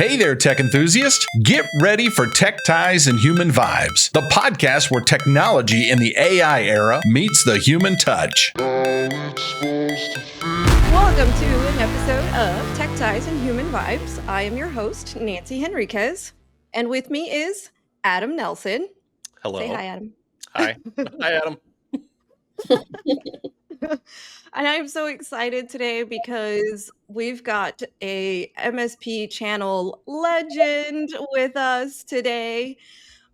Hey there, tech enthusiast. Get ready for Tech Ties and Human Vibes, the podcast where technology in the AI era meets the human touch. Welcome to an episode of Tech Ties and Human Vibes. I am your host, Nancy Henriquez, and with me is Adam Nelson. Hello. Say hi, Adam. Hi. Hi, Adam. And I'm so excited today because we've got a MSP channel legend with us today.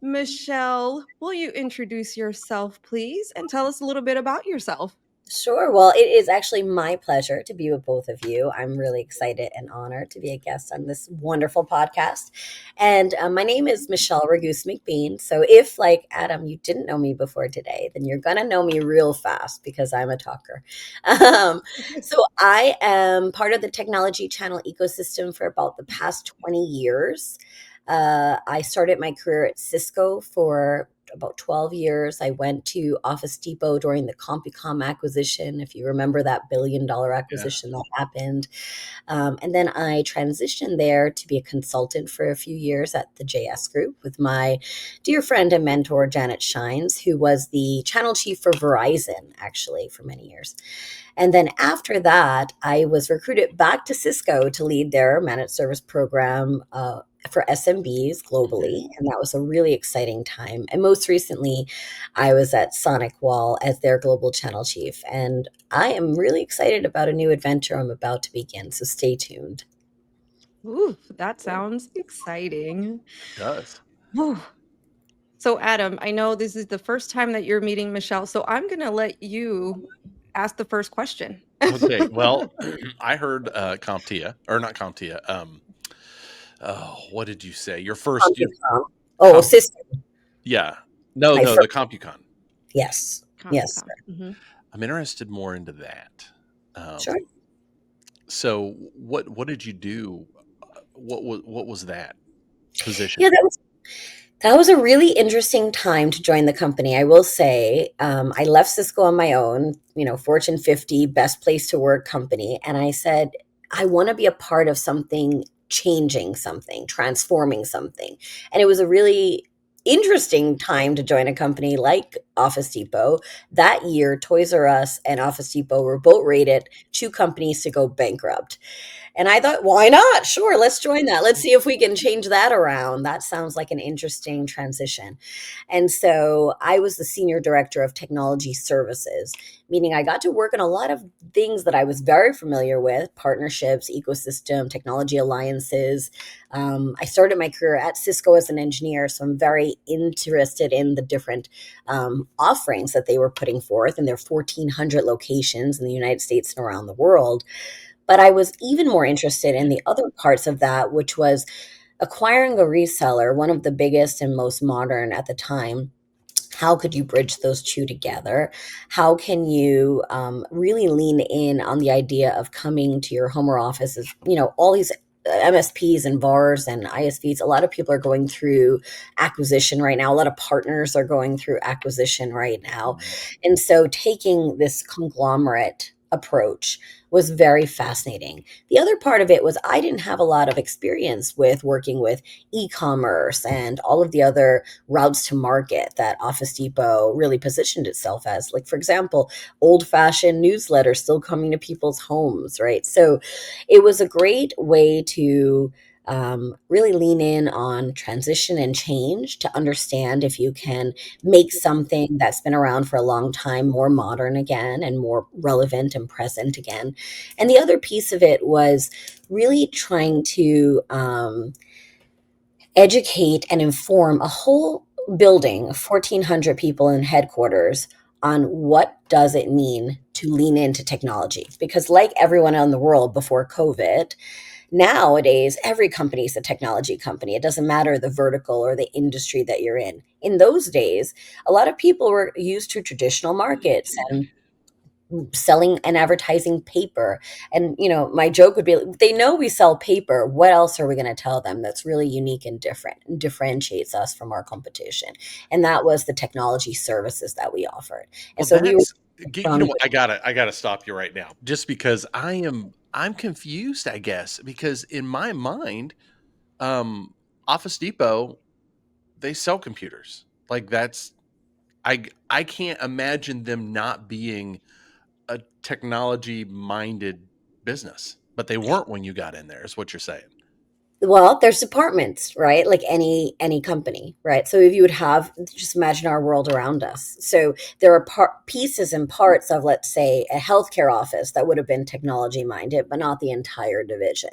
Michelle, will you introduce yourself, please, and tell us a little bit about yourself? Sure. Well, it is actually my pleasure to be with both of you. I'm really excited and honored to be a guest on this wonderful podcast. And my name is Michelle Ragusa McBain. So if, like Adam, you didn't know me before today, then you're going to know me real fast because I'm a talker. So I am part of the technology channel ecosystem for about the past 20 years. I started my career at Cisco for about 12 years. I went to Office Depot during the CompuCom acquisition, if you remember that $1 billion acquisition that happened. And then I transitioned there to be a consultant for a few years at the JS Group with my dear friend and mentor, Janet Shines, who was the channel chief for Verizon, actually, for many years. And then after that, I was recruited back to Cisco to lead their managed service program for SMBs globally. And that was a really exciting time. And most recently, I was at SonicWall as their global channel chief. And I am really excited about a new adventure I'm about to begin. So stay tuned. Ooh, that sounds exciting. It does. Whew. So, Adam, I know this is the first time that you're meeting Michelle, so I'm going to let you ask the first question. Okay. Well, I heard CompTIA, or not CompTIA. What did you say? Your first. Cisco. Yeah. No, the CompuCon. Yes. Yes. Mm-hmm. I'm interested more into that. Sure. So what did you do? What was that position? Yeah, that was a really interesting time to join the company. I will say, I left Cisco on my own, Fortune 50, best place to work company. And I said, I want to be a part of something, changing something, transforming something. And it was a really interesting time to join a company like Office Depot. That year, Toys R Us and Office Depot were both rated 2 companies to go bankrupt. And I thought, why not? Sure, let's join that. Let's see if we can change that around. That sounds like an interesting transition. And so I was the senior director of technology services, meaning I got to work on a lot of things that I was very familiar with: partnerships, ecosystem, technology alliances. I started my career at Cisco as an engineer, so I'm very interested in the different offerings that they were putting forth in their 1,400 locations in the United States and around the world. But I was even more interested in the other parts of that, which was acquiring a reseller, one of the biggest and most modern at the time. How could you bridge those two together? How can you really lean in on the idea of coming to your home or offices? All these MSPs and VARs and ISVs, a lot of people are going through acquisition right now. A lot of partners are going through acquisition right now. And so taking this conglomerate approach was very fascinating. The other part of it was I didn't have a lot of experience with working with e-commerce and all of the other routes to market that Office Depot really positioned itself as. Like, for example, old-fashioned newsletters still coming to people's homes, right? So it was a great way to really lean in on transition and change to understand if you can make something that's been around for a long time more modern again and more relevant and present again. And the other piece of it was really trying to educate and inform a whole building of 1,400 people in headquarters on what does it mean to lean into technology. Because like everyone in the world before COVID, nowadays, every company is a technology company. It doesn't matter the vertical or the industry that you're in. In those days, a lot of people were used to traditional markets and selling and advertising paper. And, my joke would be, they know we sell paper. What else are we going to tell them that's really unique and different and differentiates us from our competition? And that was the technology services that we offered. And Well, so we were. what? I gotta stop you right now, just because I'm confused, I guess, because in my mind, Office Depot, they sell computers. Like I can't imagine them not being a technology minded business, but they weren't when you got in there, is what you're saying. Well, there's departments, right? Like any company, right? So if you would have, just imagine our world around us. So there are pieces and parts of, let's say, a healthcare office that would have been technology minded, but not the entire division.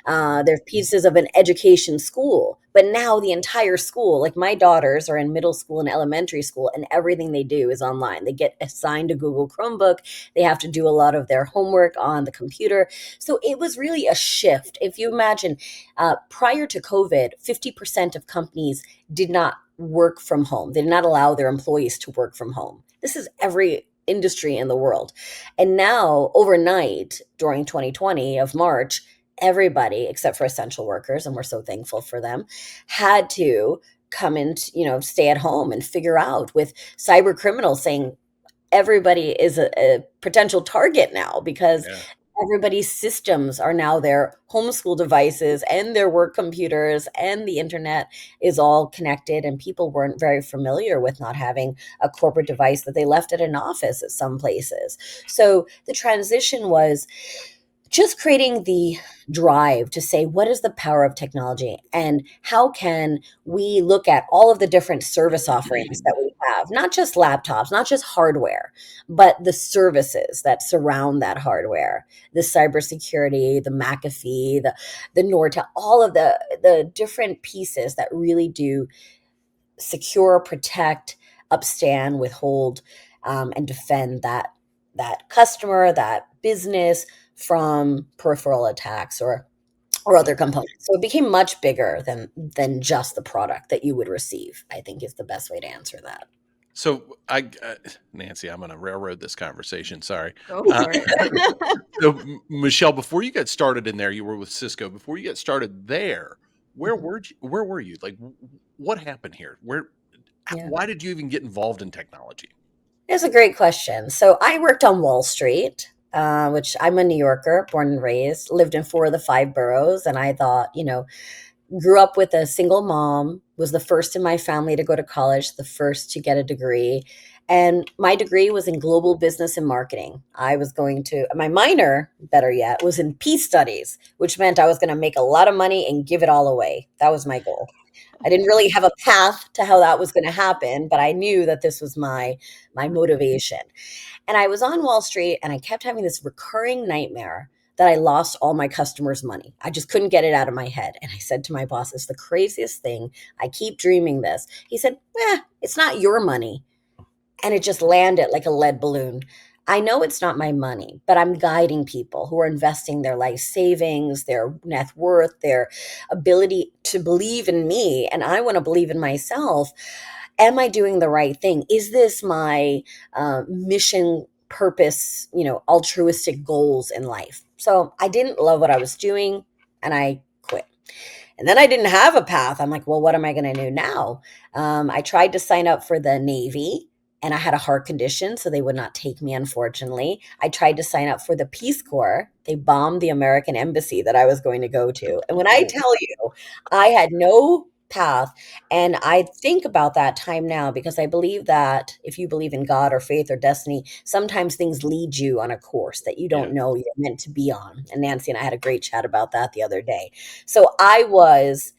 There's pieces of an education school, but now the entire school, like my daughters are in middle school and elementary school, and everything they do is online. They get assigned a Google Chromebook. They have to do a lot of their homework on the computer. So it was really a shift. If you imagine, prior to COVID, 50% of companies did not work from home. They did not allow their employees to work from home. This is every industry in the world. And now, overnight, during 2020 of March, everybody, except for essential workers, and we're so thankful for them, had to come and, stay at home and figure out, with cyber criminals saying everybody is a potential target now, because Yeah. everybody's systems are now their homeschool devices and their work computers, and the internet is all connected, and people weren't very familiar with not having a corporate device that they left at an office at some places. So the transition was just creating the drive to say, what is the power of technology, and how can we look at all of the different service offerings that we have, not just laptops, not just hardware, but the services that surround that hardware, the cybersecurity, the McAfee, the Nortel, all of the different pieces that really do secure, protect, upstand, withhold, and defend that customer, that business from peripheral attacks or other components. So it became much bigger than just the product that you would receive, I think, is the best way to answer that. So Nancy, I'm going to railroad this conversation. Sorry. Go Uh, for it. so Michelle, before you got started in there, you were with Cisco. Before you got started there, where Mhm. were you? Where were you? Like, what happened here? Yeah. Why did you even get involved in technology? It's a great question. So I worked on Wall Street, which I'm a New Yorker, born and raised, lived in 4 of the 5 boroughs. And I thought, grew up with a single mom, was the first in my family to go to college, the first to get a degree. And my degree was in global business and marketing. I was going to, my minor, better yet, was in peace studies, which meant I was going to make a lot of money and give it all away. That was my goal. I didn't really have a path to how that was going to happen, but I knew that this was my motivation. And I was on Wall Street, and I kept having this recurring nightmare that I lost all my customers' money. I just couldn't get it out of my head. And I said to my boss, it's the craziest thing. I keep dreaming this. He said, it's not your money. And it just landed like a lead balloon. I know it's not my money, but I'm guiding people who are investing their life savings, their net worth, their ability to believe in me. And I want to believe in myself. Am I doing the right thing? Is this my mission, purpose, altruistic goals in life? So I didn't love what I was doing, and I quit. And then I didn't have a path. I'm like, well, what am I going to do now? I tried to sign up for the Navy, and I had a heart condition, so they would not take me, unfortunately. I tried to sign up for the Peace Corps. They bombed the American embassy that I was going to go to. And when I tell you, I had no path, and I think about that time now, because I believe that if you believe in God or faith or destiny, sometimes things lead you on a course that you Yeah. don't know you're meant to be on. And Nancy and I had a great chat about that the other day. So I was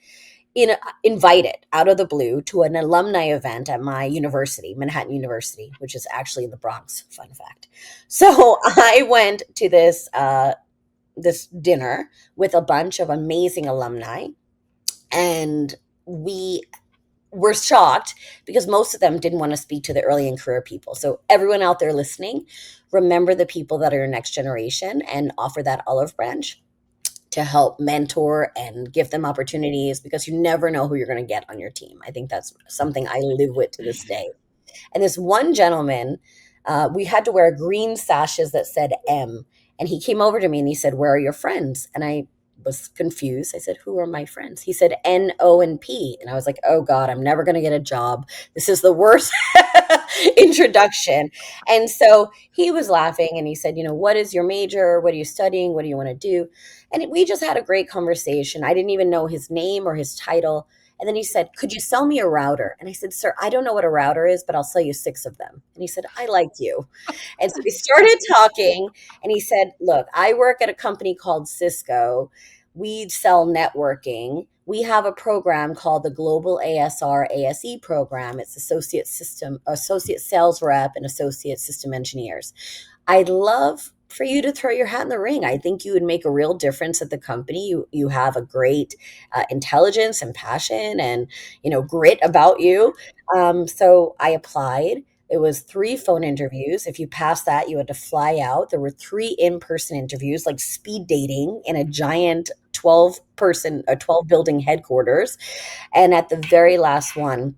invited out of the blue to an alumni event at my university, Manhattan University, which is actually in the Bronx. Fun fact. So I went to this dinner with a bunch of amazing alumni, and we were shocked because most of them didn't want to speak to the early in career people. So everyone out there listening, remember the people that are your next generation and offer that olive branch to help mentor and give them opportunities, because you never know who you're going to get on your team. I think that's something I live with to this day. And this one gentleman, we had to wear green sashes that said M. And he came over to me and he said, where are your friends? And I was confused. I said, who are my friends? He said, N, O, and P. And I was like, oh God, I'm never going to get a job. This is the worst introduction. And so he was laughing and he said, what is your major? What are you studying? What do you want to do? And we just had a great conversation. I didn't even know his name or his title. And then he said, "Could you sell me a router?" And I said, "Sir, I don't know what a router is, but I'll sell you 6 of them." And he said, "I like you." And so we started talking, and he said, "Look, I work at a company called Cisco. We sell networking. We have a program called the Global ASR ASE program. It's associate sales rep and associate system engineers. I'd love for you to throw your hat in the ring. I think you would make a real difference at the company. You have a great intelligence and passion and grit about you." So I applied. It was 3 phone interviews. If you passed that, you had to fly out. There were 3 in-person interviews, like speed dating in a giant 12 building headquarters. And at the very last one,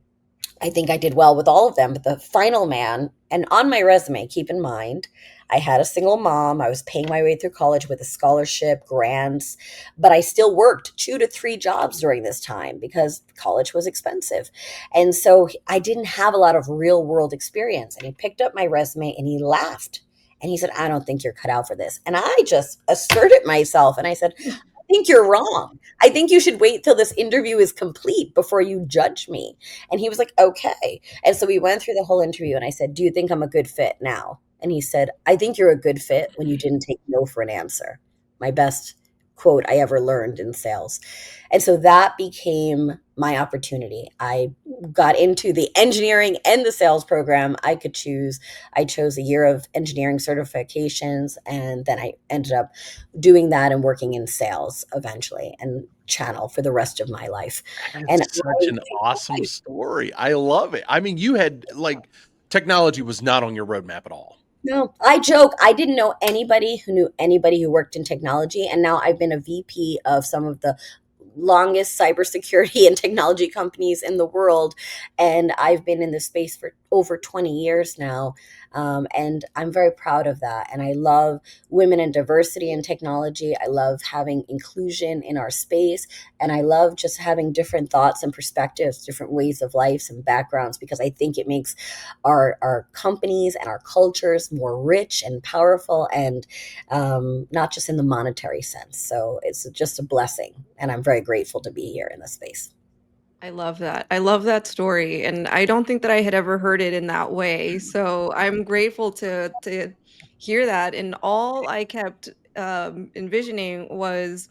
I think I did well with all of them, but the final man, and on my resume, keep in mind, I had a single mom. I was paying my way through college with a scholarship, grants, but I still worked 2 to 3 jobs during this time because college was expensive. And so I didn't have a lot of real world experience. And he picked up my resume and he laughed. And he said, "I don't think you're cut out for this." And I just asserted myself and I said, "I think you're wrong. I think you should wait till this interview is complete before you judge me." And he was like, "Okay." And so we went through the whole interview and I said, "Do you think I'm a good fit now?" And he said, "I think you're a good fit when you didn't take no for an answer." My best quote I ever learned in sales. And so that became my opportunity. I got into the engineering and the sales program I could choose. I chose a year of engineering certifications, and then I ended up doing that and working in sales eventually and channel for the rest of my life. And That's such an awesome story. I love it. I mean, you had technology was not on your roadmap at all. No, I joke. I didn't know anybody who knew anybody who worked in technology. And now I've been a VP of some of the longest cybersecurity and technology companies in the world. And I've been in this space for over 20 years now. And I'm very proud of that. And I love women and diversity in technology. I love having inclusion in our space. And I love just having different thoughts and perspectives, different ways of lives and backgrounds, because I think it makes our companies and our cultures more rich and powerful, and not just in the monetary sense. So it's just a blessing. And I'm very grateful to be here in this space. I love that. I love that story, and I don't think that I had ever heard it in that way. So I'm grateful to hear that. And all I kept envisioning was,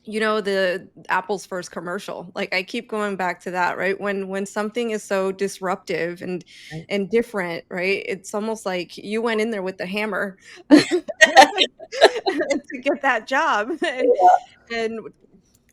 the Apple's first commercial. Like I keep going back to that, right? When something is so disruptive and Right. and different, right? It's almost like you went in there with the hammer to get that job. And Yeah.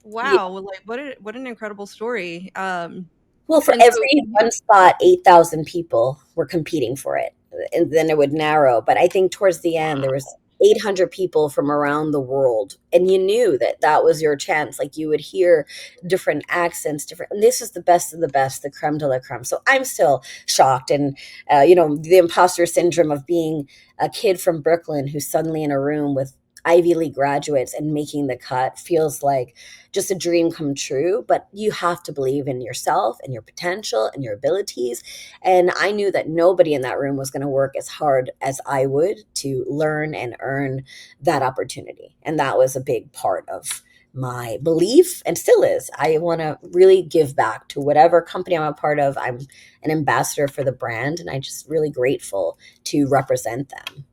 wow, like what an incredible story. Well, for And so every one spot, 8,000 people were competing for it. And then it would narrow. But I think towards the end, there was 800 people from around the world. And you knew that that was your chance. Like you would hear different accents, and this is the best of the best, the creme de la creme. So I'm still shocked. And, the imposter syndrome of being a kid from Brooklyn who's suddenly in a room with Ivy League graduates and making the cut feels like just a dream come true. But you have to believe in yourself and your potential and your abilities. And I knew that nobody in that room was going to work as hard as I would to learn and earn that opportunity. And that was a big part of my belief, and still is. I want to really give back to whatever company I'm a part of. I'm an ambassador for the brand, and I'm just really grateful to represent them.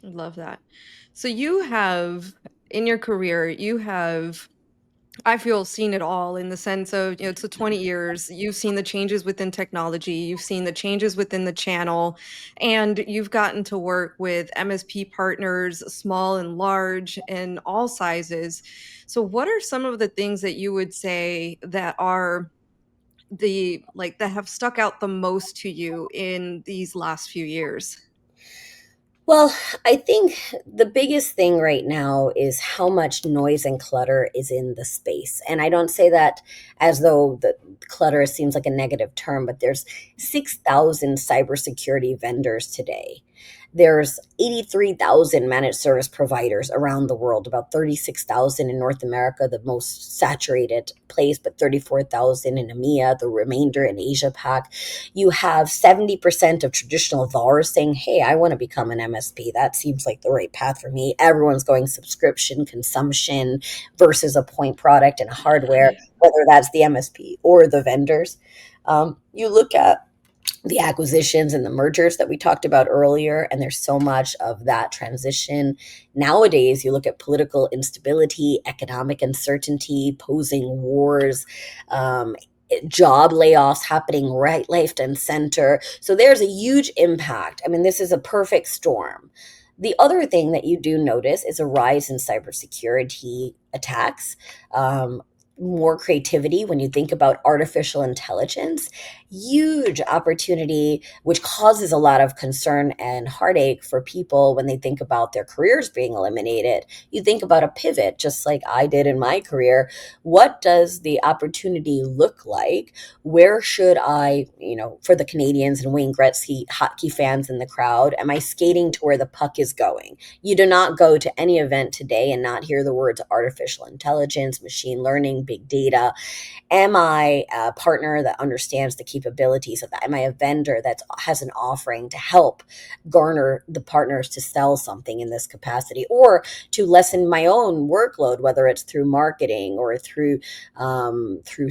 I love that. So you have in your career, you have, I feel, seen it all in the sense of, it's 20 years. You've seen the changes within technology, you've seen the changes within the channel, and you've gotten to work with MSP partners, small and large, and all sizes. So what are some of the things that you would say that are that have stuck out the most to you in these last few years? Well, I think the biggest thing right now is how much noise and clutter is in the space. And I don't say that as though the clutter seems like a negative term, but there's 6,000 cybersecurity vendors today. There's 83,000 managed service providers around the world, about 36,000 in North America, the most saturated place, but 34,000 in EMEA, the remainder in Asia Pac. You have 70% of traditional VARs saying, hey, I want to become an MSP. That seems like the right path for me. Everyone's going subscription, consumption versus a point product and hardware, whether that's the MSP or the vendors. You look at the acquisitions and the mergers that we talked about earlier, and there's so much of that transition. Nowadays, you look at political instability, economic uncertainty, posing wars, job layoffs happening right, left, and center. So there's a huge impact. I mean, this is a perfect storm. The other thing that you do notice is a rise in cybersecurity attacks. More creativity when you think about artificial intelligence, huge opportunity, which causes a lot of concern and heartache for people when they think about their careers being eliminated. You think about a pivot, just like I did in my career. What does the opportunity look like? Where should I, for the Canadians and Wayne Gretzky hockey fans in the crowd, am I skating to where the puck is going? You do not go to any event today and not hear the words artificial intelligence, machine learning, big data. Am I a partner that understands the capabilities of that? Am I a vendor that has an offering to help garner the partners to sell something in this capacity, or to lessen my own workload, whether it's through marketing or through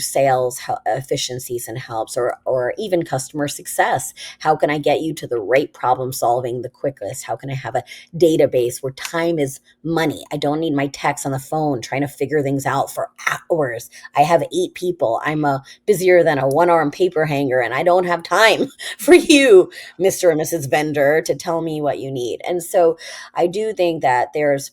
sales efficiencies and helps, or even customer success? How can I get you to the right problem solving the quickest? How can I have a database where time is money? I don't need my techs on the phone trying to figure things out for hours. I have 8 people. I'm busier than a one-arm paper hanger, and I don't have time for you, Mr. and Mrs. Vendor, to tell me what you need. And so I do think that there's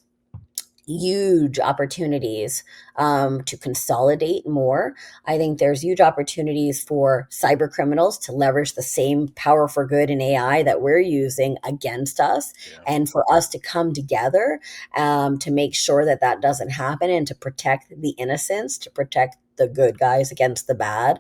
huge opportunities to consolidate more. I think there's huge opportunities for cyber criminals to leverage the same power for good in AI that we're using against us, and for us to come together to make sure that that doesn't happen, and to protect the innocents, to protect the good guys against the bad.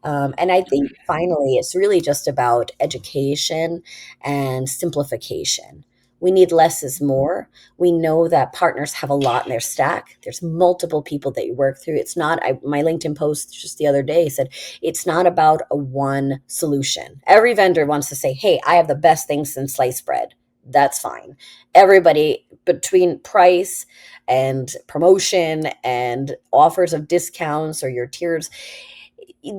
And I think finally, it's really just about education and simplification. We need less is more. We know that partners have a lot in their stack. There's multiple people that you work through. It's not, my LinkedIn post just the other day said, it's not about a one solution. Every vendor wants to say, hey, I have the best thing since sliced bread. That's fine. Everybody, between price and promotion and offers of discounts or your tiers,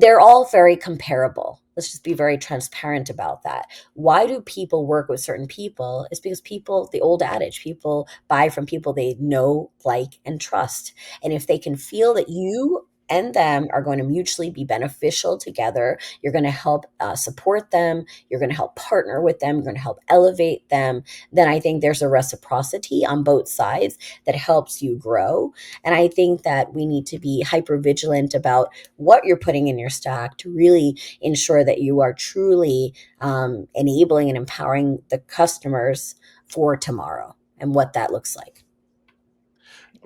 they're all very comparable. Let's just be very transparent about that. Why do people work with certain people? It's because people, the old adage, people buy from people they know, like, and trust. And if they can feel that you and them are going to mutually be beneficial together, you're going to help support them, you're going to help partner with them, you're going to help elevate them, then I think there's a reciprocity on both sides that helps you grow. And I think that we need to be hyper vigilant about what you're putting in your stack to really ensure that you are truly enabling and empowering the customers for tomorrow and what that looks like.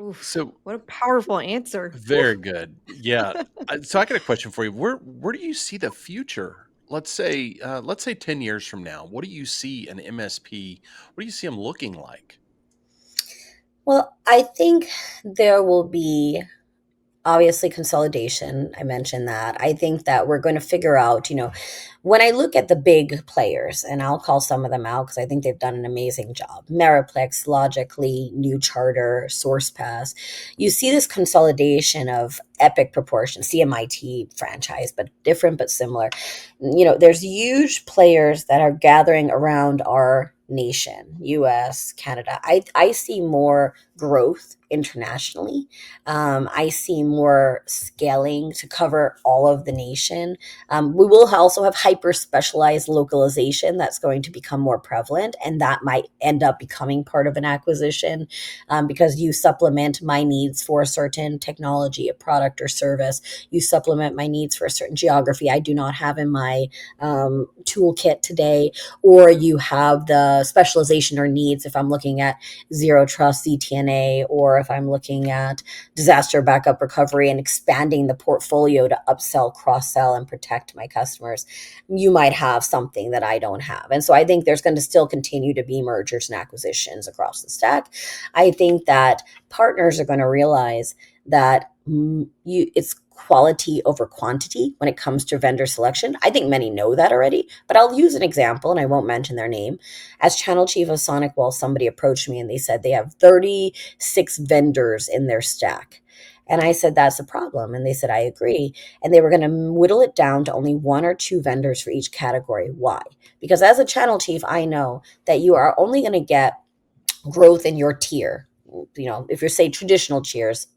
Oof, So what a powerful answer. very good. Yeah. So I got a question for you. Where do you see the future? Let's say 10 years from now. What do you see an MSP? What do you see them looking like? Well, I think there will be obviously consolidation. I mentioned that. I think that we're going to figure out, when I look at the big players, and I'll call some of them out because I think they've done an amazing job. Meriplex, Logically, New Charter, SourcePass. You see this consolidation of epic proportions, CMIT franchise, but different but similar. There's huge players that are gathering around our nation, US, Canada. I see more growth internationally. I see more scaling to cover all of the nation. We will also have hyper specialized localization that's going to become more prevalent, and that might end up becoming part of an acquisition because you supplement my needs for a certain technology, a product or service. You supplement my needs for a certain geography I do not have in my toolkit today, or you have the specialization or needs if I'm looking at zero trust ZTNA or if I'm looking at disaster backup recovery and expanding the portfolio to upsell, cross-sell, and protect my customers, you might have something that I don't have. And so I think there's going to still continue to be mergers and acquisitions across the stack. I think that partners are going to realize that it's quality over quantity when it comes to vendor selection. I think many know that already, but I'll use an example and I won't mention their name. As channel chief of SonicWall, somebody approached me and they said they have 36 vendors in their stack. And I said, that's a problem. And they said, I agree. And they were going to whittle it down to only 1 or 2 vendors for each category. Why? Because as a channel chief, I know that you are only going to get growth in your tier. If you say traditional tiers,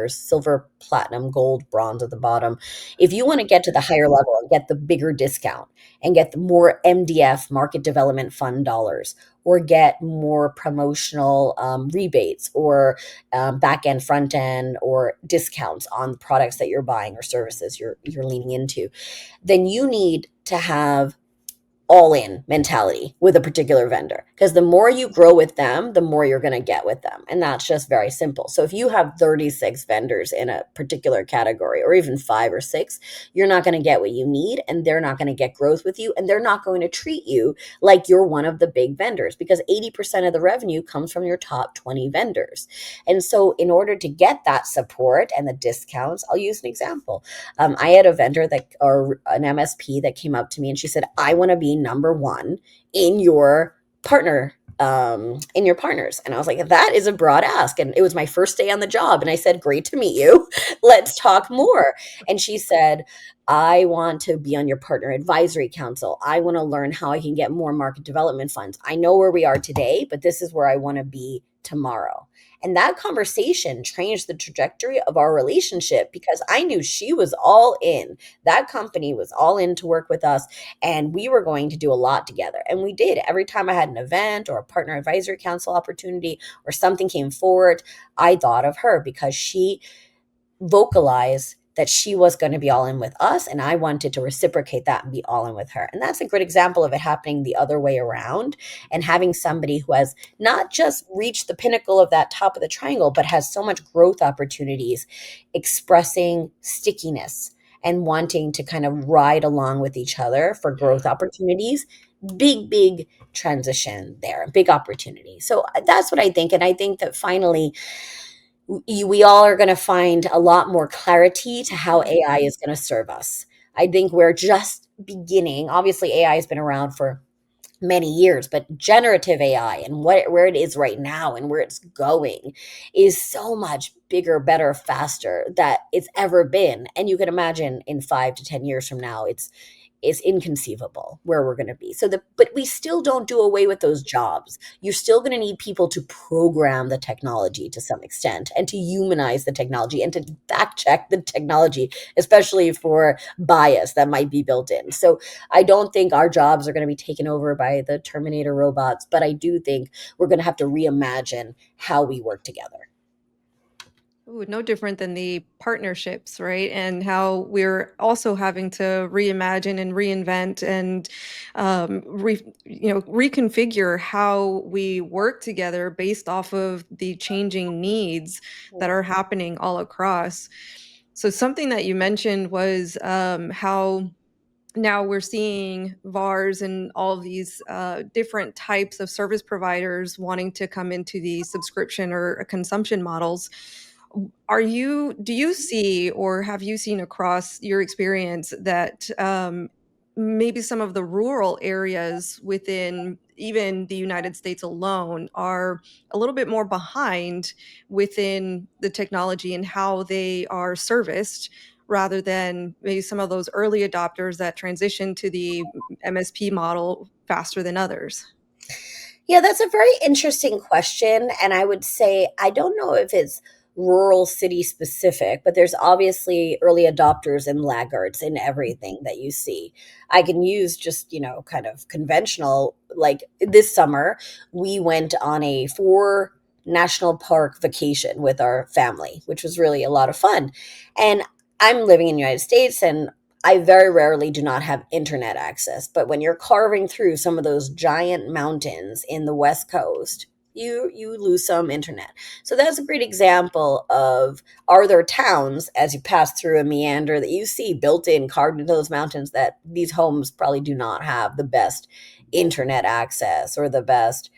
silver, platinum, gold, bronze at the bottom, if you want to get to the higher level and get the bigger discount and get the more MDF, market development fund dollars, or get more promotional rebates or back end, front end, or discounts on products that you're buying or services you're leaning into, then you need to have all-in mentality with a particular vendor, because the more you grow with them, the more you're going to get with them. And that's just very simple. So if you have 36 vendors in a particular category, or even 5 or 6, you're not going to get what you need, and they're not going to get growth with you, and they're not going to treat you like you're one of the big vendors, because 80% of the revenue comes from your top 20 vendors. And so in order to get that support and the discounts, I'll use an example. I had a vendor or an MSP that came up to me and she said, I want to be number 1 in your partners. And I was like, that is a broad ask. And it was my first day on the job. And I said, great to meet you. Let's talk more. And she said, I want to be on your partner advisory council. I want to learn how I can get more market development funds. I know where we are today, but this is where I want to be tomorrow. And that conversation changed the trajectory of our relationship, because I knew she was all in. That company was all in to work with us, and we were going to do a lot together. And we did. Every time I had an event or a partner advisory council opportunity or something came forward, I thought of her, because she vocalized that she was going to be all in with us, and I wanted to reciprocate that and be all in with her. And that's a great example of it happening the other way around, and having somebody who has not just reached the pinnacle of that top of the triangle, but has so much growth opportunities, expressing stickiness and wanting to kind of ride along with each other for growth opportunities. Big transition there, big opportunity. So that's what I think. And I think that finally, we all are going to find a lot more clarity to how AI is going to serve us. I think we're just beginning. Obviously, AI has been around for many years, but generative AI and where it is right now and where it's going is so much bigger, better, faster that it's ever been. And you can imagine in 5 to 10 years from now, it's inconceivable where we're going to be. But we still don't do away with those jobs. You're still going to need people to program the technology to some extent, and to humanize the technology, and to fact check the technology, especially for bias that might be built in. So I don't think our jobs are going to be taken over by the Terminator robots, but I do think we're going to have to reimagine how we work together. Ooh, no different than the partnerships, right? And how we're also having to reimagine and reinvent and reconfigure how we work together based off of the changing needs that are happening all across. So something that you mentioned was how now we're seeing VARs and all of these different types of service providers wanting to come into the subscription or consumption models. Do you see, or have you seen across your experience, that maybe some of the rural areas within even the United States alone are a little bit more behind within the technology and how they are serviced, rather than maybe some of those early adopters that transition to the MSP model faster than others? Yeah, that's a very interesting question. And I would say, I don't know if it's rural city specific, but there's obviously early adopters and laggards in everything that you see. I can use just, kind of conventional, like this summer, we went on a 4 national park vacation with our family, which was really a lot of fun. And I'm living in the United States, and I very rarely do not have internet access. But when you're carving through some of those giant mountains in the West Coast, you lose some internet. So that's a great example of, are there towns as you pass through a meander that you see built in, carved into those mountains, that these homes probably do not have the best internet access or the best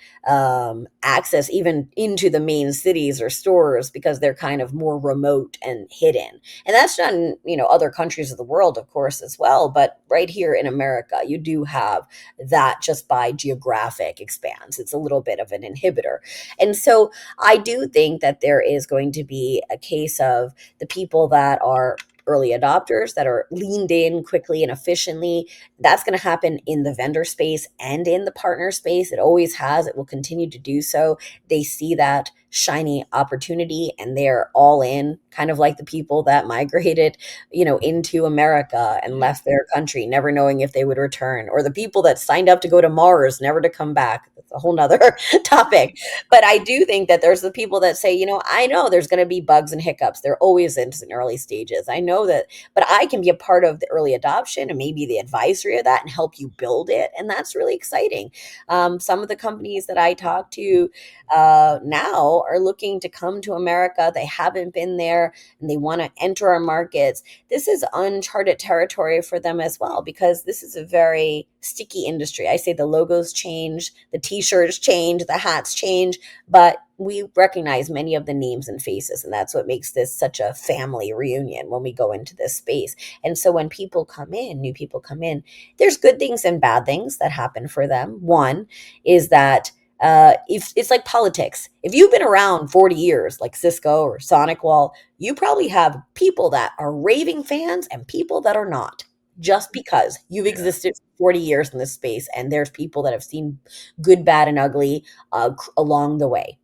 access even into the main cities or stores, because they're kind of more remote and hidden. And that's done, other countries of the world, of course, as well. But right here in America, you do have that just by geographic expanse. It's a little bit of an inhibitor. And so I do think that there is going to be a case of the people that are early adopters, that are leaned in quickly and efficiently. That's going to happen in the vendor space and in the partner space. It always has. It will continue to do so. They see that shiny opportunity and they're all in, kind of like the people that migrated, into America and left their country, never knowing if they would return, or the people that signed up to go to Mars, never to come back. That's a whole nother topic. But I do think that there's the people that say, I know there's going to be bugs and hiccups. There always is in early stages. I know that, but I can be a part of the early adoption and maybe the advisory of that and help you build it. And that's really exciting. Some of the companies that I talk to now are looking to come to America. They haven't been there and they want to enter our markets. This is uncharted territory for them as well, because this is a very sticky industry. I say the logos change, the t-shirts change, the hats change, but we recognize many of the names and faces. And that's what makes this such a family reunion when we go into this space. And so when people come in, new people come in, there's good things and bad things that happen for them. One is that if it's like politics, if you've been around 40 years, like Cisco or SonicWall, you probably have people that are raving fans and people that are not, just because you've existed for 40 years in this space. And there's people that have seen good, bad, and ugly along the way.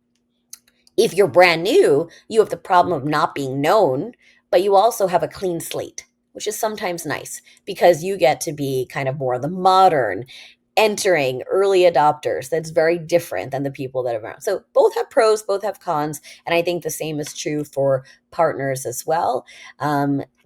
If you're brand new, you have the problem of not being known, but you also have a clean slate, which is sometimes nice because you get to be kind of more the modern, entering early adopters. That's very different than the people that are around. So both have pros, both have cons. And I think the same is true for partners as well.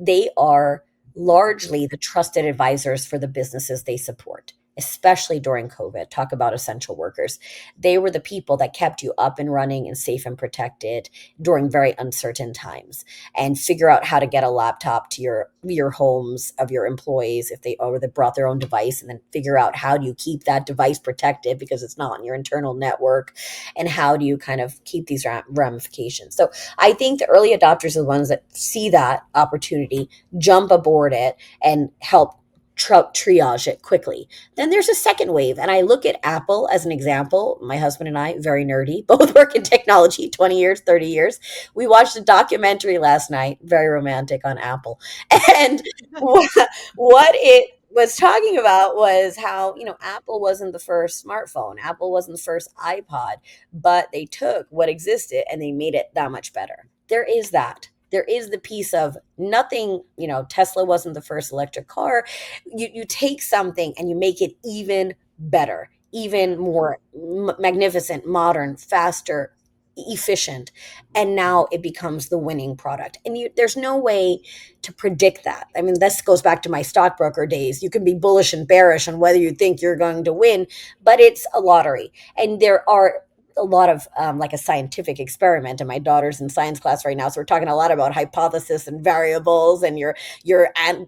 They are largely the trusted advisors for the businesses they support, especially during COVID. Talk about essential workers. They were the people that kept you up and running and safe and protected during very uncertain times, and figure out how to get a laptop to your homes of your employees if they brought their own device, and then figure out how do you keep that device protected because it's not on your internal network, and how do you kind of keep these ramifications. So I think the early adopters are the ones that see that opportunity, jump aboard it, and help triage it quickly. Then there's a second wave, and I look at Apple as an example. My husband and I, very nerdy, both work in technology, 20 years, 30 years. We watched a documentary last night, very romantic, on Apple. And what it was talking about was how, Apple wasn't the first smartphone. Apple wasn't the first iPod, but they took what existed and they made it that much better. There is that. There is the piece of nothing, Tesla wasn't the first electric car. You take something and you make it even better, even more magnificent, modern, faster, efficient, and now it becomes the winning product. And there's no way to predict that. I mean, this goes back to my stockbroker days. You can be bullish and bearish on whether you think you're going to win, but it's a lottery. And there are a lot of like a scientific experiment, and my daughter's in science class right now, so we're talking a lot about hypothesis and variables, and you're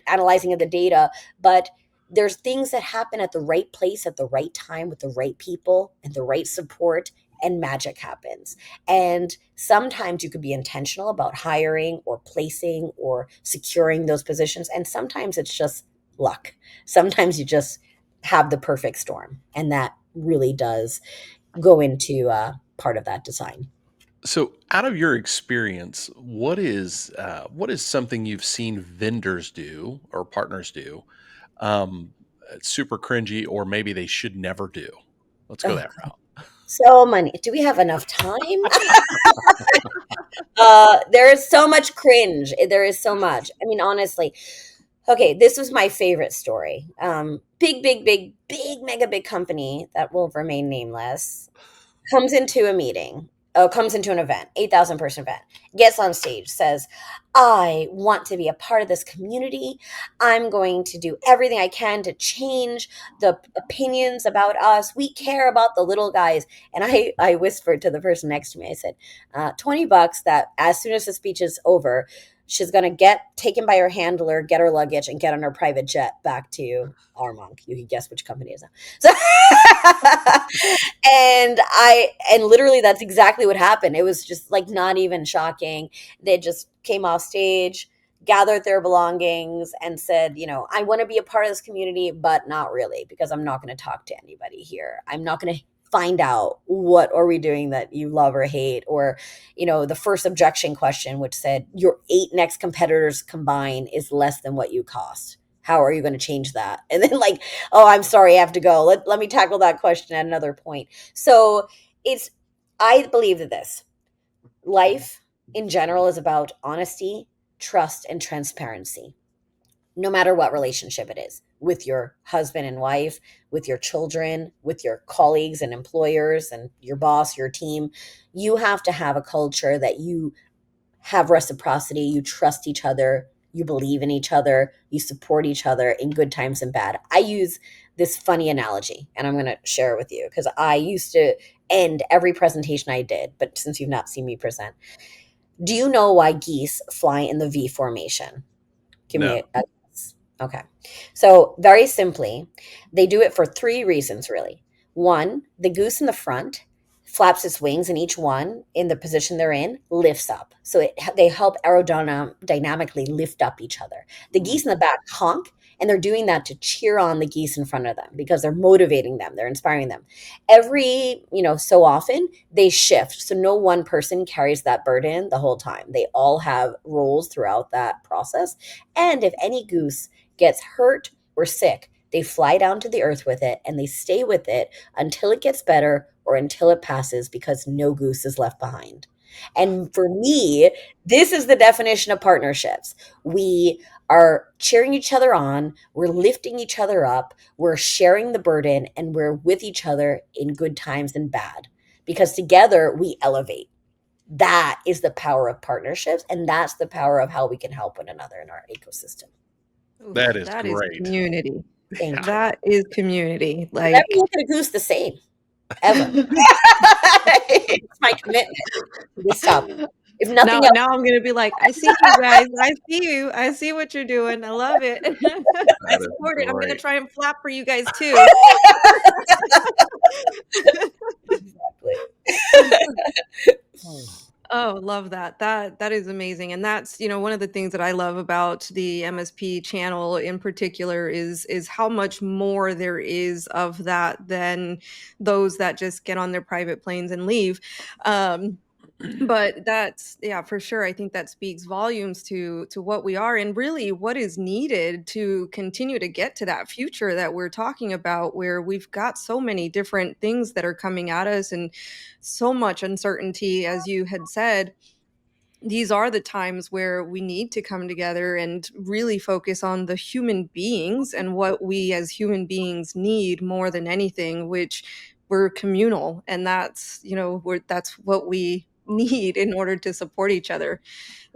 analyzing of the data. But there's things that happen at the right place at the right time with the right people and the right support, and magic happens. And sometimes you could be intentional about hiring or placing or securing those positions, and sometimes it's just luck. Sometimes you just have the perfect storm, and that really does go into part of that design. So, out of your experience, what is something you've seen vendors do or partners do, um, super cringy, or maybe they should never do? Let's go Oh, that route. so many. Do we have enough time? There is so much cringe. There is so much. I mean, honestly. Okay, this was my favorite story. Big, mega big company that will remain nameless comes into a meeting. comes into an event, 8,000 person event, gets on stage, says, I want to be a part of this community. I'm going to do everything I can to change the opinions about us. We care about the little guys. And I whispered to the person next to me, I said, $20 that as soon as the speech is over, she's going to get taken by her handler, get her luggage, and get on her private jet back to Armonk. You can guess which company is that. So, and literally that's exactly what happened. It was just like not even shocking. They just came off stage, gathered their belongings, and said, I want to be a part of this community, but not really, because I'm not going to talk to anybody here. I'm not going to find out what are we doing that you love or hate, or the first objection question, which said your 8 next competitors combined is less than what you cost. How are you going to change that? And then oh, I'm sorry, I have to go. Let me tackle that question at another point. So I believe that this life in general is about honesty, trust, and transparency, no matter what relationship it is, with your husband and wife, with your children, with your colleagues and employers and your boss, your team. You have to have a culture that you have reciprocity, you trust each other, you believe in each other, you support each other in good times and bad. I use this funny analogy, and I'm going to share it with you because I used to end every presentation I did, but since you've not seen me present, do you know why geese fly in the V formation? Give me a guess. Okay. So very simply, they do it for 3 reasons, really. 1, the goose in the front flaps its wings, and each one in the position they're in lifts up. So they help aerodynamically lift up each other. The geese in the back honk, and they're doing that to cheer on the geese in front of them because they're motivating them. They're inspiring them. Every, so often they shift. So no one person carries that burden the whole time. They all have roles throughout that process. And if any goose gets hurt or sick, they fly down to the earth with it, and they stay with it until it gets better or until it passes, because no goose is left behind. And for me, this is the definition of partnerships. We are cheering each other on, we're lifting each other up, we're sharing the burden, and we're with each other in good times and bad, because together we elevate. That is the power of partnerships, and that's the power of how we can help one another in our ecosystem. Ooh, That is that great. community. Thank you. That is community. Never look at a goose the same, ever. It's my commitment to this topic. If nothing else, now I'm gonna be like, I see you guys. I see you. I see what you're doing. I love it. I That is support it. I'm gonna great. try and flap for you guys too. Oh, love that. That is amazing. And that's, one of the things that I love about the MSP channel in particular is how much more there is of that than those that just get on their private planes and leave. But that's, yeah, for sure. I think that speaks volumes to what we are and really what is needed to continue to get to that future that we're talking about, where we've got so many different things that are coming at us and so much uncertainty, as you had said. These are the times where we need to come together and really focus on the human beings and what we as human beings need more than anything, which we're communal. And that's, that's what we need in order to support each other.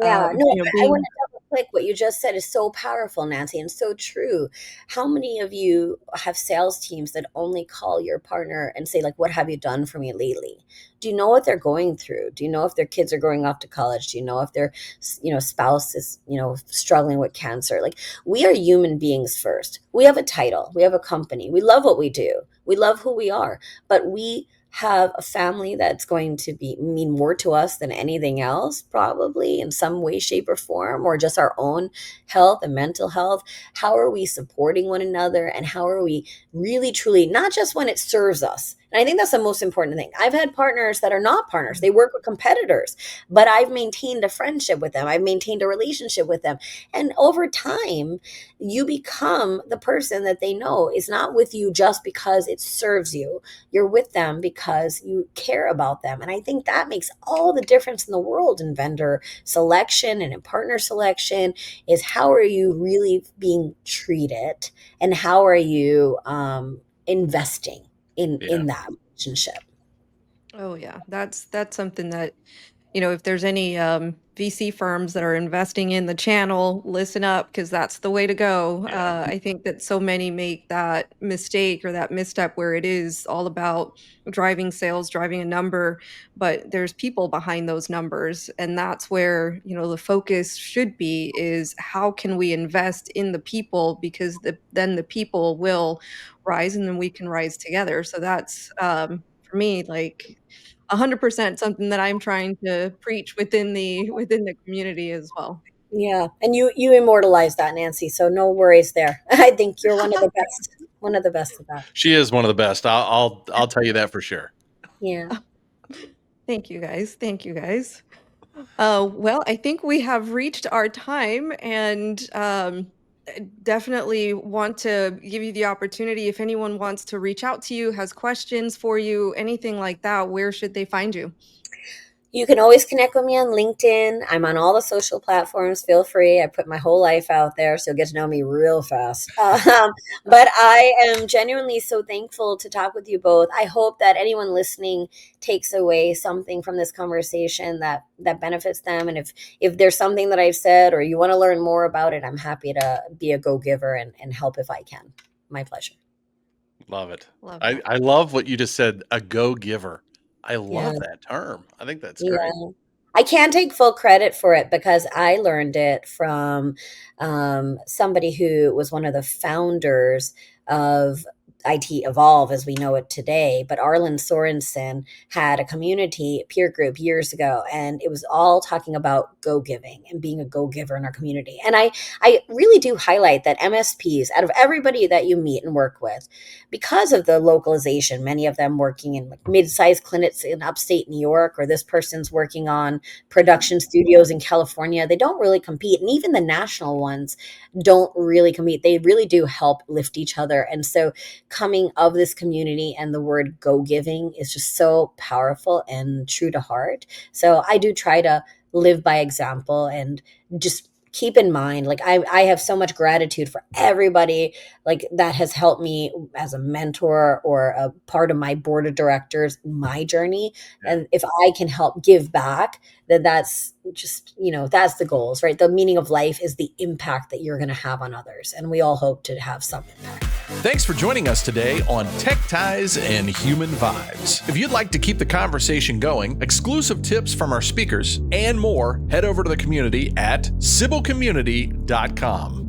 Yeah, no, I want Being to double click. What you just said is so powerful, Nancy, and so true. How many of you have sales teams that only call your partner and say, like, what have you done for me lately? Do you know what they're going through? Do you know if their kids are going off to college? Do you know if their, spouse is, struggling with cancer? Like, we are human beings first. We have a title. We have a company. We love what we do. We love who we are, but we have a family that's going to mean more to us than anything else, probably in some way, shape, or form, or just our own health and mental health. How are we supporting one another? And how are we really, truly, not just when it serves us? And I think that's the most important thing. I've had partners that are not partners. They work with competitors, but I've maintained a friendship with them. I've maintained a relationship with them. And over time, you become the person that they know is not with you just because it serves you. You're with them because you care about them. And I think that makes all the difference in the world in vendor selection and in partner selection, is how are you really being treated, and how are you investing in that relationship. Oh yeah, that's something that, if there's any VC firms that are investing in the channel, listen up because that's the way to go. Yeah. I think that so many make that mistake or that misstep where it is all about driving sales, driving a number, but there's people behind those numbers, and that's where the focus should be is how can we invest in the people because then the people will rise and then we can rise together. So that's for me like 100% something that I'm trying to preach within the community as well. Yeah, and you immortalize that, Nancy, so no worries there. I think you're one of the best at that. She is one of the best. I'll tell you that for sure. Yeah. Thank you guys. Thank you guys. Well, I think we have reached our time and definitely want to give you the opportunity if anyone wants to reach out to you, has questions for you, anything like that, where should they find you? You can always connect with me on LinkedIn. I'm on all the social platforms. Feel free. I put my whole life out there, so you'll get to know me real fast. But I am genuinely so thankful to talk with you both. I hope that anyone listening takes away something from this conversation that benefits them. And if there's something that I've said or you want to learn more about it, I'm happy to be a go-giver and help if I can. My pleasure. Love it. Love I, that. I love what you just said, a go-giver. I Yeah. love that term. I think that's Yeah. great. I can't take full credit for it because I learned it from somebody who was one of the founders of IT Evolve as we know it today. But Arlen Sorensen had a community peer group years ago, and it was all talking about go giving and being a go giver in our community. And I really do highlight that MSPs, out of everybody that you meet and work with, because of the localization, many of them working in like mid-sized clinics in upstate New York, or this person's working on production studios in California, they don't really compete. And even the national ones don't really compete. They really do help lift each other. And so coming of this community and the word go giving is just so powerful and true to heart. So I do try to live by example and just keep in mind, like I have so much gratitude for everybody like that has helped me as a mentor or a part of my board of directors in my journey. Yeah. And if I can help give back, then that's just, that's the goals, right? The meaning of life is the impact that you're going to have on others. And we all hope to have some impact. Thanks for joining us today on Tech Ties and Human Vibes. If you'd like to keep the conversation going, exclusive tips from our speakers, and more, head over to the community at civicommunity.com.